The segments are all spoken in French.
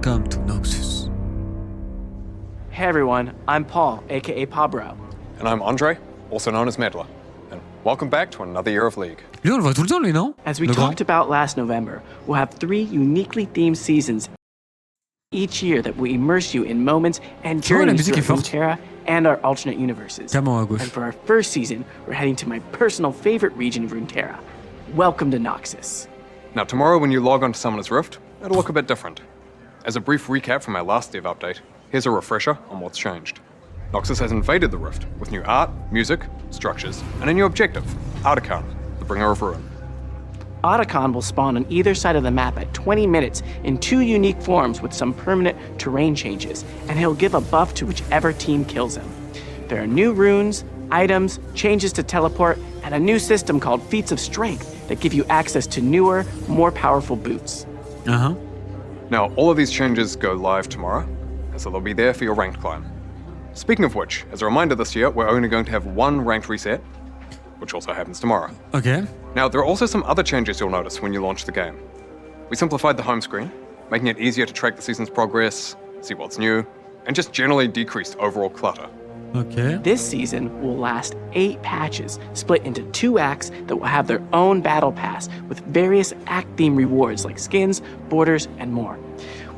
welcome to Noxus. Hey everyone, I'm Paul, aka Pabro. And I'm Andre, also known as Medler. And welcome back to another year of League. Lui, on le voit tout le temps, lui, non? As we talked about last November, we'll have 3 uniquely themed seasons each year that will immerse you in moments and journeys through Runeterra and our alternate universes. And for our first season, we're heading to my personal favorite region of Runeterra. Welcome to Noxus. Now tomorrow when you log on to Summoner's Rift, it'll look a bit different. As a brief recap from our last dev update, here's a refresher on what's changed. Noxus has invaded the Rift with new art, music, structures, and a new objective, Artican, the bringer of ruin. Otacon will spawn on either side of the map at 20 minutes in 2 unique forms with some permanent terrain changes, and he'll give a buff to whichever team kills him. There are new runes, items, changes to teleport, and a new system called Feats of Strength that give you access to newer, more powerful boots. Now, all of these changes go live tomorrow, and so they'll be there for your ranked climb. Speaking of which, as a reminder this year, we're only going to have 1 ranked reset, which also happens tomorrow. Okay. Now, there are also some other changes you'll notice when you launch the game. We simplified the home screen, making it easier to track the season's progress, see what's new, and just generally decreased overall clutter. Okay. This season will last 8 patches, split into 2 acts that will have their own battle pass with various act-themed rewards like skins, borders, and more.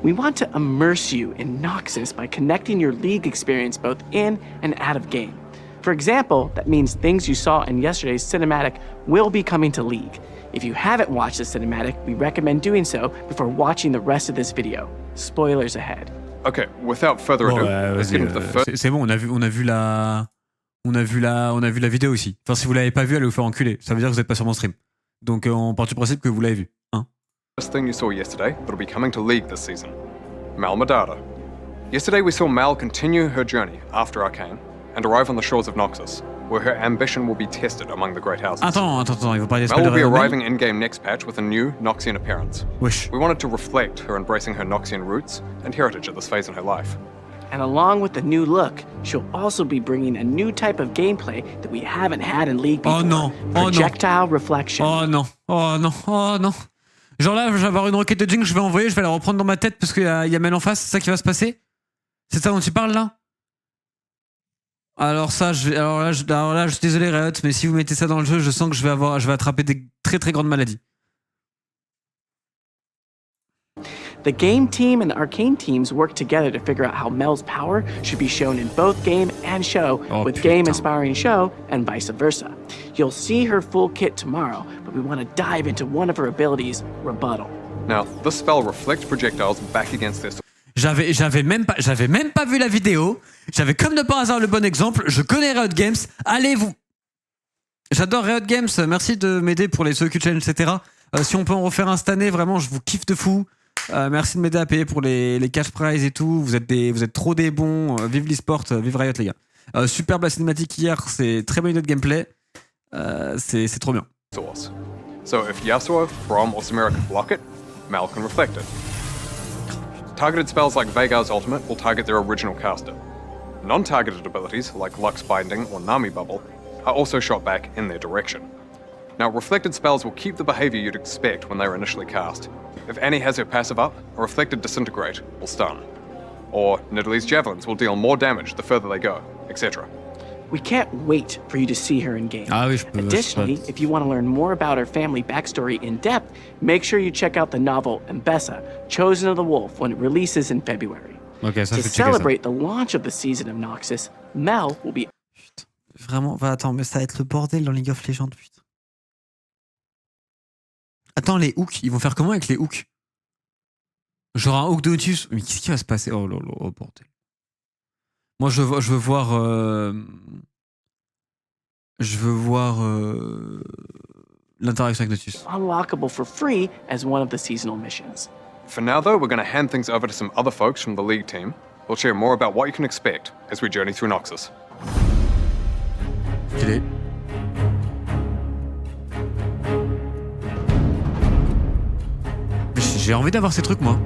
We want to immerse you in Noxus by connecting your League experience both in and out of game. For example, that means things you saw in yesterday's cinematic will be coming to League. If you haven't watched the cinematic, we recommend doing so before watching the rest of this video. Spoilers ahead. Okay, without further ado, let's get into the first... C'est bon, on a vu la vidéo aussi. Enfin, si vous l'avez pas vue, allez vous faire enculer. Ça veut dire que vous êtes pas sur mon stream. Donc, on part du principe que vous l'avez vu. Hein? First thing you saw yesterday that'll be coming to League this season. Mel Medarda. Yesterday we saw Mel continue her journey after Arcane and arrive on the shores of Noxus, where her ambition will be tested among the great houses. Attends, il faut pas Mel will be arriving in-game next patch with a new Noxian appearance. Wesh. We wanted to reflect her embracing her Noxian roots and heritage at this phase in her life. And along with the new look, she'll also be bringing a new type of gameplay that we haven't had in League before. Oh non. Projectile reflection. Oh non. Genre là, je vais avoir une requête de Jing, je vais envoyer, je vais la reprendre dans ma tête parce qu'il y a Mel en face, c'est ça qui va se passer? C'est ça dont tu parles là? Alors là, je suis désolé Riot, mais si vous mettez ça dans le jeu, je sens que je vais attraper des très très grandes maladies. The game team and the arcane teams work together to figure out how Mel's power should be shown in both game and show, with game inspiring show and vice versa. You'll see her full kit tomorrow, but we want to dive into one of her abilities, Rebuttal. Now, this spell reflects projectiles back against their... J'avais même pas vu la vidéo. J'avais comme de par hasard le bon exemple. Je connais Riot Games. Allez-vous. J'adore Riot Games. Merci de m'aider pour les SOQ Chaine, etc. Si on peut en refaire un cette année, vraiment, je vous kiffe de fou. Merci de m'aider à payer pour les cash prizes et tout. Vous êtes trop des bons. Vive l'esport, vive Riot les gars. Superbe la cinématique hier. C'est très bonne idée de gameplay. C'est trop bien. source. So if Yasuo, Braum, or Samira can block it, Mel can reflect it. Targeted spells like Veigar's ultimate will target their original caster. Non-targeted abilities like Lux Binding or Nami Bubble are also shot back in their direction. Now, reflected spells will keep the behavior you'd expect when they were initially cast. If Annie has her passive up, a reflected Disintegrate will stun. Or Nidalee's javelins will deal more damage the further they go, etc. We can't wait for you to see her in game. Additionally, if you want to learn more about her family backstory in depth, make sure you check out the novel Mbessa, Chosen of the Wolf, when it releases in February. Okay, ça, to celebrate the launch of the season of Noxus, Mel will be... Putain, vraiment, attends, mais ça va être le bordel dans League of Legends, putain. Attends, les hooks, ils vont faire comment avec les hooks? Genre un hook de Otus? Mais qu'est-ce qui va se passer? Oh là là, oh bordel. Moi, je veux voir l'interaction avec Noxus. Unlockable for free as one of the seasonal missions. For now, though, we're going to hand things over to some other folks from the League team. We'll share more about what you can expect as we journey through Noxus. Stylé. J'ai envie d'avoir ces trucs, moi.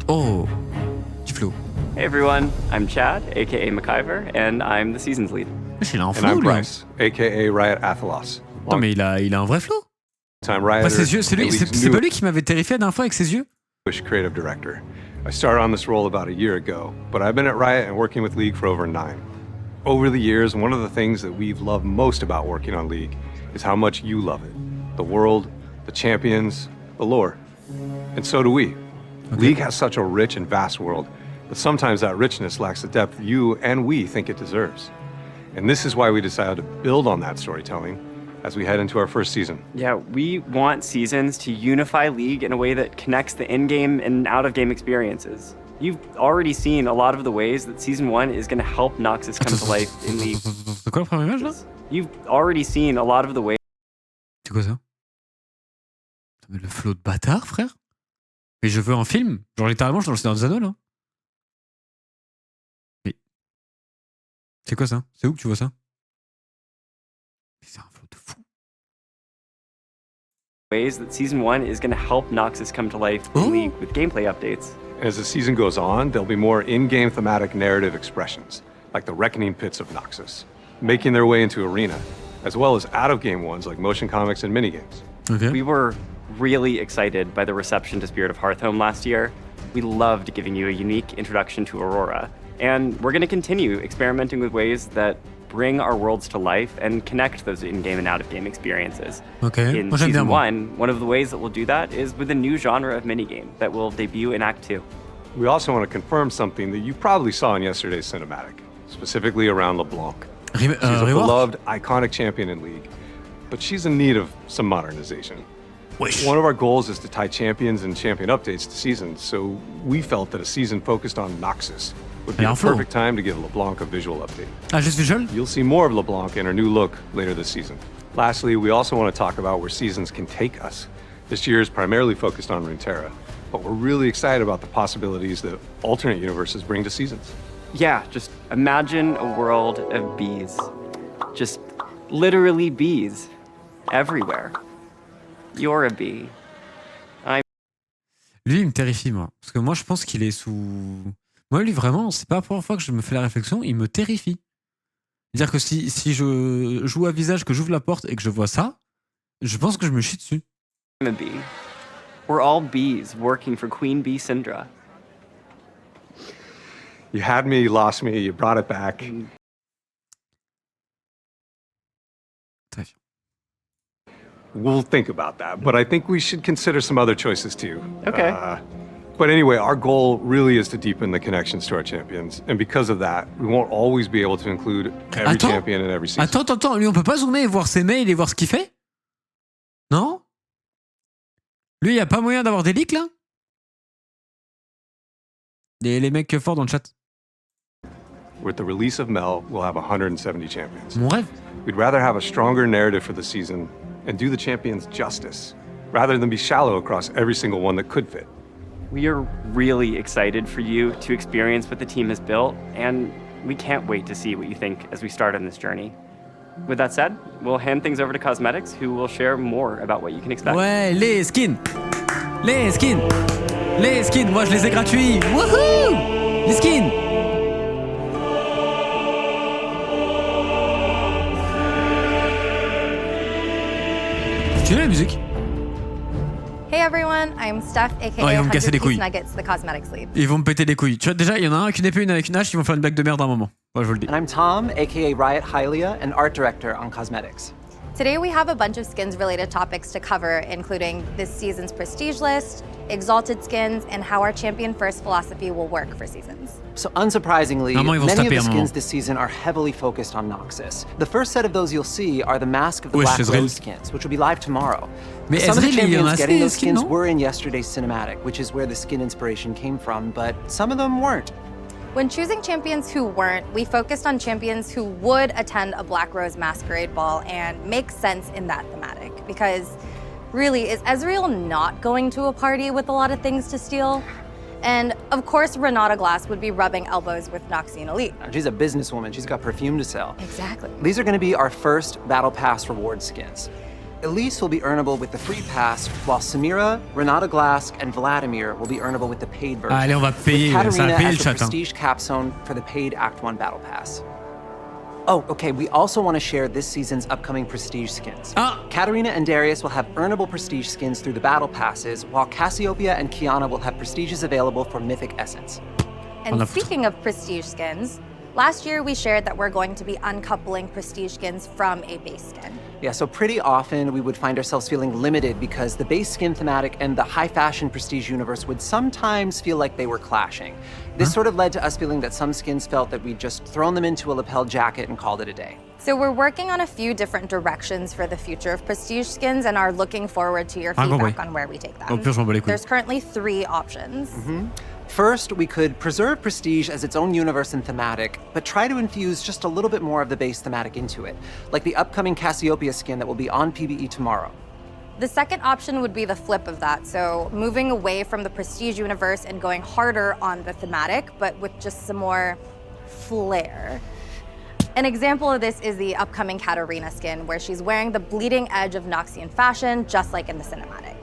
Oh, du flow. Hey everyone, I'm Chad, aka McIver, and I'm the seasons lead. Il a un And flow, I'm lui. Bryce, aka Riot Athelos. Non, mais il a un vrai flow. Time Riot. Bah, ses yeux, c'est pas lui qui m'avait terrifié la dernière fois avec ses yeux. Creative director. I started on this role about a year ago, but I've been at Riot and working with League for over 9. Over the years, one of the things that we've loved most about working on League is how much you love it. The world, the champions, the lore. And so do we. League has such a rich and vast world, but sometimes that richness lacks the depth you and we think it deserves. And this is why we decided to build on that storytelling as we head into our first season. Yeah, we want Seasons to unify League in a way that connects the in-game and out-of-game experiences. You've already seen a lot of the ways that Season 1 is going to help Noxus come to life in League. C'est quoi la première image là? You've already seen a lot of the ways. C'est quoi ça? Mais le flot de bâtard, frère? Mais je veux un film. Genre littéralement, je suis dans le Seigneur des Anneaux là. Mais. C'est quoi ça? C'est où que tu vois ça? Mais c'est un flot de fou. Ways that Season 1 is going to help Noxus come to life in League with gameplay updates. As the season goes on, there'll be more in-game thematic narrative expressions, like the Reckoning Pits of Noxus, making their way into Arena, as well as out-of-game ones like motion comics and minigames. Okay. We were really excited by the reception to Spirit of Hearthhome last year. We loved giving you a unique introduction to Aurora, and we're going to continue experimenting with ways that bring our worlds to life and connect those in-game and out-of-game experiences. Okay. In Moi, j'aime Season bien, moi. 1, one of the ways that we'll do that is with a new genre of minigame that will debut in Act 2. We also want to confirm something that you probably saw in yesterday's cinematic, specifically around LeBlanc. She's a Revoir? beloved, iconic champion in League, but she's in need of some modernization. Wesh. One of our goals is to tie champions and champion updates to seasons, so we felt that a season focused on Noxus would be Elle est the en flow. perfect time to give LeBlanc a visual update. Ah, juste visual? You'll see more of LeBlanc in her new look later this season. Lastly, we also want to talk about where seasons can take us. This year is primarily focused on Runeterra, but we're really excited about the possibilities that alternate universes bring to seasons. Yeah, just imagine a world of bees. Just literally bees everywhere. You're a bee. Lui, il me terrifie, moi. Parce que moi, je pense qu'il est sous. Moi, lui, vraiment, c'est pas la première fois que je me fais la réflexion, il me terrifie. C'est-à-dire que si je joue à visage, que j'ouvre la porte et que je vois ça, je pense que je me chie dessus. I'm a bee. We're all bees working for Queen Bee Syndra. You had me, you lost me, you brought it back. Terrifiant. We'll think about that, but I think we should consider some other choices too. Okay. But anyway, our goal really is to deepen the connections to our champions, and because of that, we won't always be able to include every champion in every season. Attends, lui, on peut pas zoomer et voir ses mails et voir ce qu'il fait? Non? Lui, y a pas moyen d'avoir des leaks là? Les mecs forts dans le chat. With the release of Mel, we'll have 170 champions. Mon rêve. We'd rather have a stronger narrative for the season and do the champions justice, rather than be shallow across every single one that could fit. We are really excited for you to experience what the team has built, and we can't wait to see what you think as we start on this journey. With that said, we'll hand things over to Cosmetics, who will share more about what you can expect. Ouais, les skins. Les skins. Les skins, moi je les ai gratuits. Wouhou! Les skins. Tu veux la musique? Hey everyone, I'm Steph, aka Oh, ils vont me 100 casser les Piece couilles. Nuggets, the cosmetics lead. Ils vont me péter les couilles. Tu vois, déjà, il y en a un avec une épée, une avec une hache, ils vont faire une blague de merde à un moment. Moi, je vous le dis. And I'm Tom, aka Riot Hylia, and art director on Cosmetics. Today we have a bunch of skins related topics to cover, including this season's prestige list, exalted skins, and how our champion first philosophy will work for seasons. So unsurprisingly, Normalement, ils vont se many of taper the un moment. skins this season are heavily focused on Noxus. The first set of those you'll see are the Mask of the Wesh, Black Ezreal. Rose skins, which will be live tomorrow. Mais Some of the Ezreal, il y en a champions getting assez, those skins non? were in yesterday's cinematic, which is where the skin inspiration came from, but some of them weren't. When choosing champions who weren't, we focused on champions who would attend a Black Rose Masquerade ball and make sense in that thematic. Because really, is Ezreal not going to a party with a lot of things to steal? And of course, Renata Glass would be rubbing elbows with Noxian Elite. She's a businesswoman, she's got perfume to sell. Exactly. These are going to be our first Battle Pass reward skins. Elise will be earnable with the free pass, while Samira, Renata Glass, and Vladimir will be earnable with the paid version. Allez, on va payer, with ça va Katarina payer as le the chat. Hein. prestige capstone for the paid Act 1 Battle Pass. Oh, okay. We also want to share this season's upcoming prestige skins. Ah. Katarina and Darius will have earnable prestige skins through the battle passes, while Cassiopeia and Kiana will have prestiges available for Mythic Essence. And speaking of prestige skins, last year we shared that we're going to be uncoupling prestige skins from a base skin. Yeah, so pretty often we would find ourselves feeling limited because the base skin thematic and the high fashion prestige universe would sometimes feel like they were clashing. This sort of led to us feeling that some skins felt that we'd just thrown them into a lapel jacket and called it a day. So we're working on a few different directions for the future of prestige skins and are looking forward to your feedback on where we take them. There's currently 3 options. First, we could preserve Prestige as its own universe and thematic, but try to infuse just a little bit more of the base thematic into it, like the upcoming Cassiopeia skin that will be on PBE tomorrow. The second option would be the flip of that, so moving away from the Prestige universe and going harder on the thematic, but with just some more flair. An example of this is the upcoming Katarina skin, where she's wearing the bleeding edge of Noxian fashion, just like in the cinematic.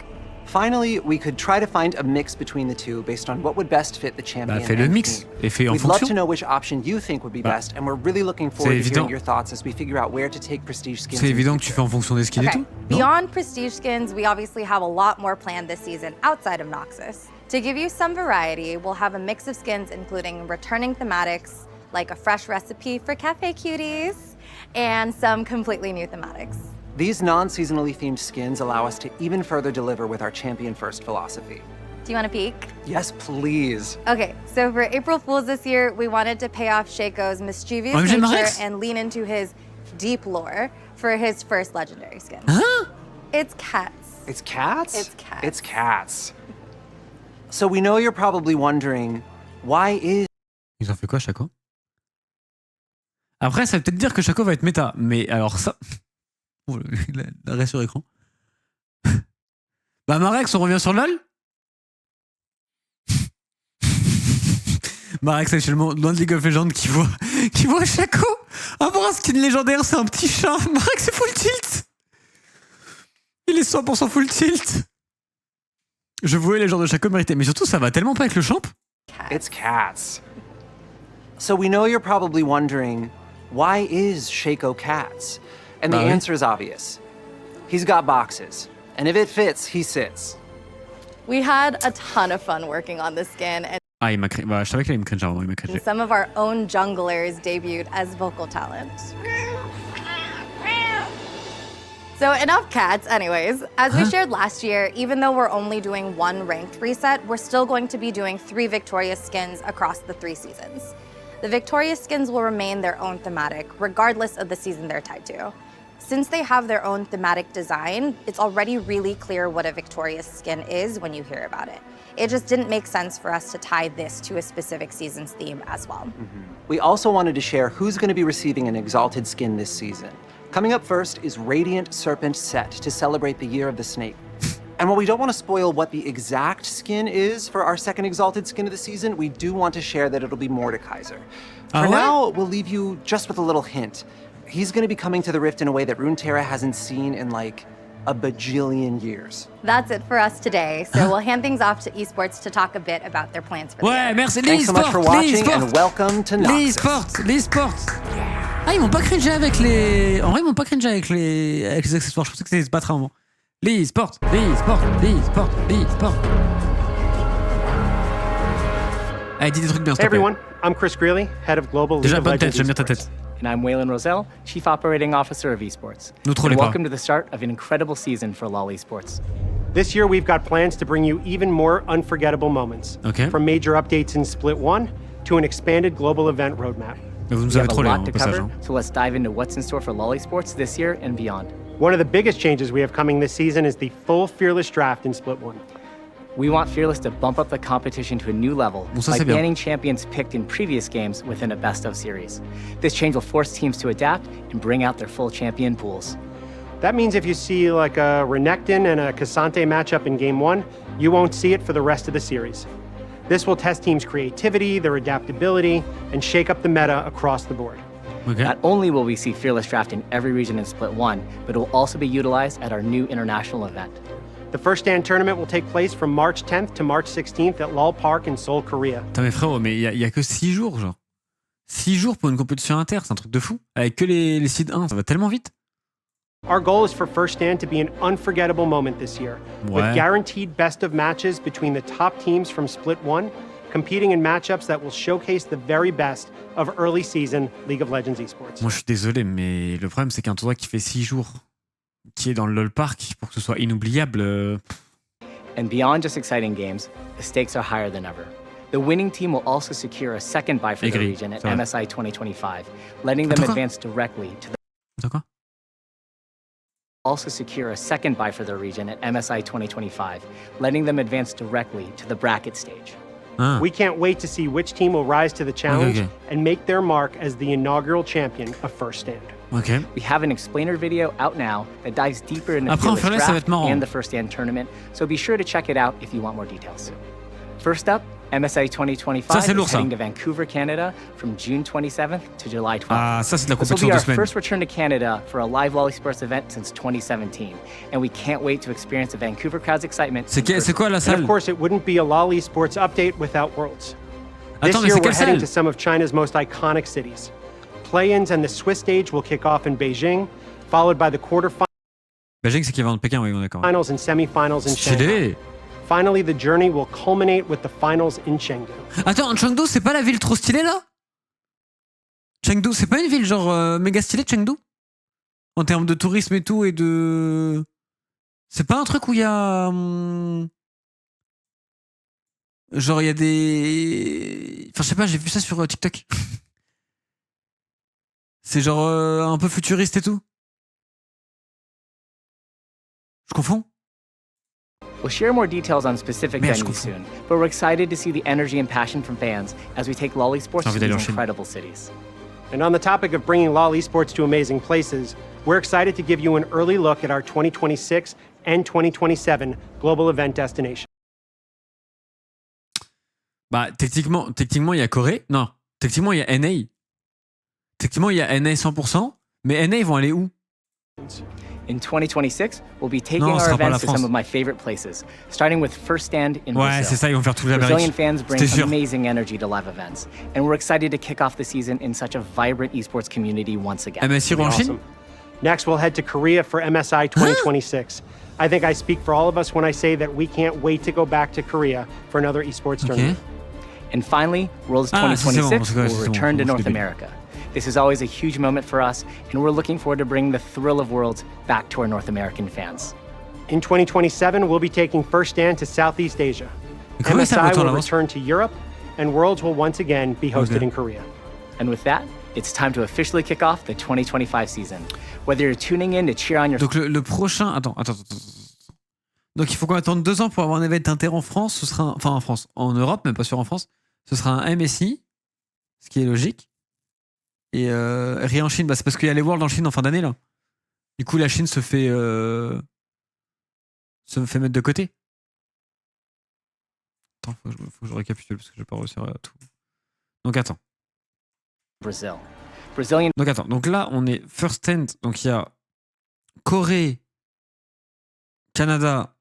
Finally, we could try to find a mix between the two based on what would best fit the champion. Fais le mix et fais en We'd fonction. love to know which option you think would be best, and we're really looking forward to hearing your thoughts as we figure out where to take Prestige skins. C'est évident que tu fais en fonction des skins et tout. Beyond Prestige skins, we obviously have a lot more planned this season outside of Noxus. To give you some variety, we'll have a mix of skins including returning thematics, like a fresh recipe for cafe cuties, and some completely new thematics. These non-seasonally themed skins allow us to even further deliver with our champion-first philosophy. Do you want to peek? Yes, please. Okay, so for April Fools this year, we wanted to pay off Shaco's mischievous nature and lean into his deep lore for his first legendary skin. Huh? It's cats. It's cats? It's cats. It's cats. So we know you're probably wondering, why is... Ils ont fait quoi, Chaco? Après, ça veut peut-être dire que Chaco va être méta, mais alors ça... Oh, l'arrêt sur écran. Bah Marex, on revient sur LOL. Marex est actuellement loin de League of Legends qui voit Chaco. Ah pour un skin légendaire, c'est un petit chat. Marex est full tilt. Il est 100% full tilt. Je voulais les genres de Chaco mériter, mais surtout ça va tellement pas avec le champ. It's cats. So we know you're probably wondering, why is Shaco cats? And the answer is obvious. He's got boxes, and if it fits, he sits. We had a ton of fun working on this skin, and Ah, il m'a créé. Bah, je savais qu'il allait me cringe avant, il m'a cringé. some of our own junglers debuted as vocal talent. So enough cats, anyways. As we shared last year, even though we're only doing 1 ranked reset, we're still going to be doing 3 victorious skins across the 3 seasons. The victorious skins will remain their own thematic, regardless of the season they're tied to. Since they have their own thematic design, it's already really clear what a victorious skin is when you hear about it. It just didn't make sense for us to tie this to a specific season's theme as well. We also wanted to share who's going to be receiving an Exalted skin this season. Coming up first is Radiant Serpent Set to celebrate the Year of the Snake. And while we don't want to spoil what the exact skin is for our second Exalted skin of the season, we do want to share that it'll be Mordekaiser. For now, we'll leave you just with a little hint. He's going to be coming to the Rift in a way that Runeterra hasn't seen in like a bajillion years. That's it for us today. So we'll hand things off to Esports to talk a bit about their plans for the Ouais, year. merci. Thanks so much for watching and welcome to Noxus. L'Esports. Ah, ils m'ont pas cringé avec les. En vrai, ils m'ont pas cringé avec les accessoires. Je pensais que c'était se battre avant. L'Esports. Allez, dis des trucs bien, s'il te Hey plaît. everyone, I'm Chris Greeley, head of Global League Déjà, of bonne tête, Legends j'aime bien ta Esports. tête. And I'm Waylon Roselle, Chief Operating Officer of Esports. Nous trollez And pas. welcome to the start of an incredible season for LoL Esports. This year we've got plans to bring you even more unforgettable moments. Okay. From major updates in Split 1 to an expanded global event roadmap. Mais vous nous We avez have a trollé, lot hein, to au passage. cover, Hein. so let's dive into what's in store for LoL Esports this year and beyond. One of the biggest changes we have coming this season is the full Fearless draft in Split 1. We want Fearless to bump up the competition to a new level Bon, ça, by c'est bien. banning champions picked in previous games within a best-of series. This change will force teams to adapt and bring out their full champion pools. That means if you see like a Renekton and a Cassante matchup in Game 1, you won't see it for the rest of the series. This will test teams' creativity, their adaptability, and shake up the meta across the board. Okay. Not only will we see Fearless draft in every region in Split 1, but it will also be utilized at our new international event. The first stand tournament will take place from March 10th to March 16th at Lal Park in Seoul, Korea. Putain, mais frérot, mais il y a que 6 jours, genre. 6 jours pour une compétition inter, c'est un truc de fou. Avec que les seed 1, ça va tellement vite. Our goal is for First Stand to be an unforgettable moment this year, with Ouais. guaranteed best of matches between the top teams from Split 1, competing in matchups that will showcase the very best of early season League of Legends esports. Moi, je suis désolé, mais le problème, c'est qu'un tournoi qui fait 6 jours, qui est dans le LoL Park, pour que ce soit inoubliable. And beyond just exciting games, the stakes are higher than ever. The winning team will also secure a second bye for the Agree. region at Sorry. MSI 2025, letting them Attends, quoi? advance directly to the Attends quoi? also secure a second bye for the region at MSI 2025, letting them advance directly to the bracket stage. Ah. We can't wait to see which team will rise to the challenge okay. and make their mark as the inaugural champion of First Stand. Ok. We have an explainer video out now that dives deeper into Après, en Fearless fearless, ça va Draft être marrant. and the First Stand tournament, so be sure to check it out if you want more details. First up, MSI 2025 Ça, c'est lourd, is ça. heading to Vancouver, Canada from June 27th to July 12th. Ah, ça, c'est de la This will compétition be de our semaine. first return to Canada for a live LoL Esports event since 2017, and we can't wait to experience the Vancouver crowd's excitement. C'est in c'est quoi la And salle? of course, it wouldn't be a LoL Esports update without Worlds. This Attends, mais year, c'est we're quelle heading salle? to some of China's most iconic cities. Play-ins and the Swiss stage will kick off in Beijing, followed by the quarterfinals Beijing, c'est qui va de Pékin, oui, on est d'accord. and semifinals in Shanghai. Stylé. Finally, the journey will culminate with the finals in Chengdu. Attends, Chengdu, c'est pas la ville trop stylée là? Chengdu, c'est pas une ville genre méga stylée, Chengdu? En termes de tourisme et tout et de. C'est pas un truc où il y a. Genre, il y a des. Enfin, je sais pas, j'ai vu ça sur TikTok. C'est genre un peu futuriste et tout. Je confonds? We'll share more details on specific Merde, je venues confonds. soon, but we're excited to see the energy and passion from fans as we take LoL Esports J'ai envie to d'aller en these Chine. incredible cities. And on the topic of bringing LoL Esports to amazing places, we're excited to give you an early look at our 2026 and 2027 global event destination. Bah, techniquement, il y a Corée. Non, techniquement, il y a NA. Techniquement, il y a NA 100%. Mais NA, ils vont aller où? In 2026, we'll be taking Non, our ce sera pas la events to France. some of my favorite places, starting with First Stand in Ouais, c'est Brazil. ça, ils vont faire toute Brazilian l'Amérique. fans bring C'était sûr. amazing energy to live events, and we're excited to kick off the season in such a vibrant esports community once again. MSI en Chine? Awesome. Next, we'll head to Korea for MSI 2026. I think I speak for all of us when I say that we can't wait to go back to Korea for another esports Ok. tournament. And finally, Worlds Ah, c'est bon, 2026 c'est bon, will c'est bon, return to je North l'ai vu. America. This is always a huge moment for us, and we're looking forward to bringing the thrill of Worlds back to our North American fans. In 2027, we'll be taking First Stand to Southeast Asia. Mais comment ça va MSI autant will l'avance? return to Europe, and Worlds will once again be hosted Okay. in Korea. And with that, it's time to officially kick off the 2025 season. Whether you're tuning in to cheer on your Donc le prochain. Attends. Donc il faut qu'on attende 2 ans pour avoir un événement inter en France. Ce sera enfin en France, en Europe, même pas sûr en France. Ce sera un MSI, ce qui est logique. Et rien en Chine, bah, c'est parce qu'il y a les Worlds en Chine en fin d'année là. Du coup la Chine se fait mettre de côté. Attends, faut que je récapitule parce que je vais pas réussir à tout. Donc attends. Brazil. Brazilian Donc attends, donc là on est first stand, donc il y a Corée, Canada,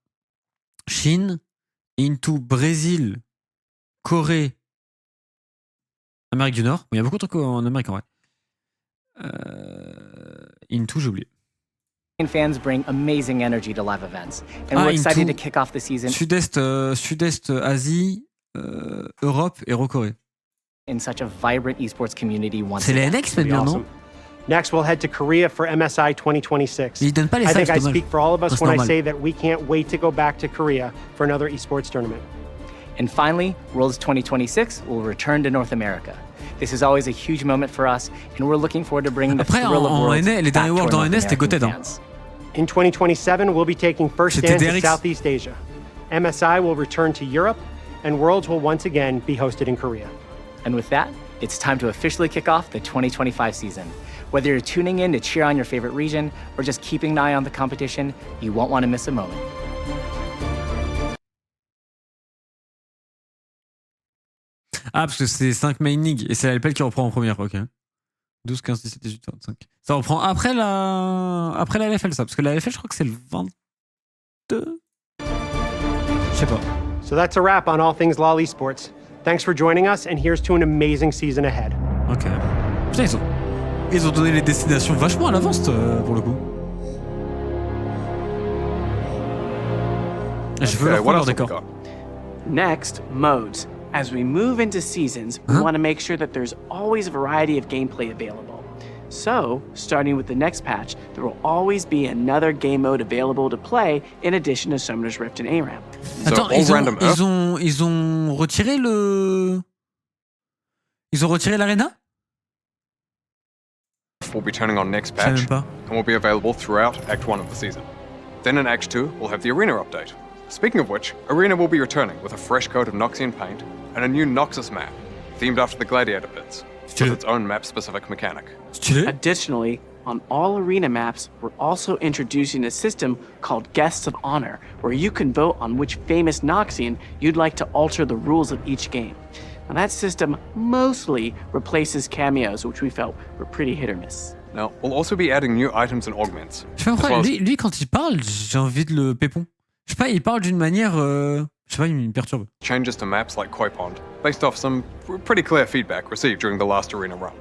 Chine, into Brésil, Corée, Amérique du Nord. Bon, il y a beaucoup de trucs en Amérique en vrai. Into, j'ai oublié. fans bring amazing energy to live events, and Ah, we're excited into to kick off the season Sud-Est Asie, Europe et Corée. in such a vibrant esports community once C'est les again. NX maintenant, non? Next, we'll head to Korea for MSI 2026. Ils donnent pas les I salles, think c'est I dommage. speak for all of us C'est when I normal. say that we can't wait to go back to Korea for another esports tournament. And finally, Worlds 2026 will return to North America. This is always a huge moment for us, and we're looking forward to bringing the Après, thrill of en Worlds NA, les back derniers to Worlds our en North NA, c'était American Goted, hein. fans. In 2027, we'll be taking First C'était Stand to DRX. Southeast Asia. MSI will return to Europe, and Worlds will once again be hosted in Korea. And with that, it's time to officially kick off the 2025 season. Whether you're tuning in to cheer on your favorite region or just keeping an eye on the competition, you won't want to miss a moment. Ah, parce que c'est 5 main league et c'est la LPL qui reprend en première, ok. 12, 15, 17, 18, 25. Ça reprend après la LFL, ça. Parce que la LFL, je crois que c'est le 22. Je sais pas. So that's a wrap on all things LoL Esports. Thanks for joining us, and here's to an amazing season ahead. Ok. Putain, ils ont donné les destinations vachement à l'avance pour le coup. Je veux Okay, leur what prendre leur else have we décor. got? Next, modes. As we move into seasons, we want to make sure that there's always a variety of gameplay available. So, starting with the next patch, there will always be another game mode available to play in addition to Summoner's Rift and ARAM. Attends, all random Earth? ils ont retiré le... Ils ont retiré l'arena? Will be turning on next Je sais patch même pas. and will be available throughout Act 1 of the season. Then in Act 2, we'll have the Arena update. Speaking of which, Arena will be returning with a fresh coat of Noxian paint and a new Noxus map, themed after the Gladiator pits, with its own map-specific mechanic. Stylé. Additionally, on all arena maps, we're also introducing a system called Guests of Honor, where you can vote on which famous Noxian you'd like to alter the rules of each game. Now, that system mostly replaces cameos, which we felt were pretty hit or miss. Now, we'll also be adding new items and augments. Je sais pas pourquoi, lui, quand il parle, j'ai envie de le pépon. Je sais pas, il parle d'une manière... Je sais pas, il me perturbe. Changes to maps like Koi Pond, based off some pretty clear feedback received during the last Arena run.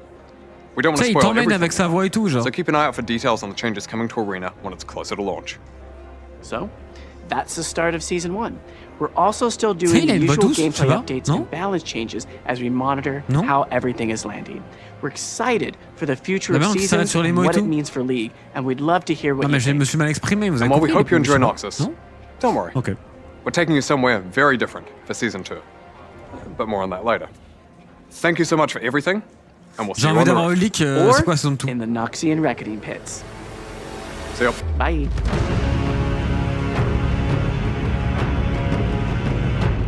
We don't want Tu sais, to il spoil t'emmène everything, avec sa voix et tout, genre. so keep an eye out for details on the changes coming to Arena when it's closer to launch. So, that's the start of Season 1. We're also still doing il a the une voix usual douce, je sais gameplay pas, updates non? and balance changes as we monitor Non? how everything is landing. We're excited for the future La of manière dont il s'arrête Seasons sur les and mots et what it tout. means for League, and we'd love to hear what Non, you mais je think. me suis mal exprimé, vous avez And while we compris, hope you du coup, enjoy je sais Noxus, pas. Non? don't worry. Ok. We're taking you somewhere very different for Season 2. But more on that later. Thank you so much for everything, and we'll see J'ai you envie on the d'avoir road. le leak, Or c'est quoi, saison 2? in the Noxian Reckoning Pits. See ya. Bye.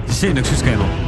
C'est Noxus quand même. Hein.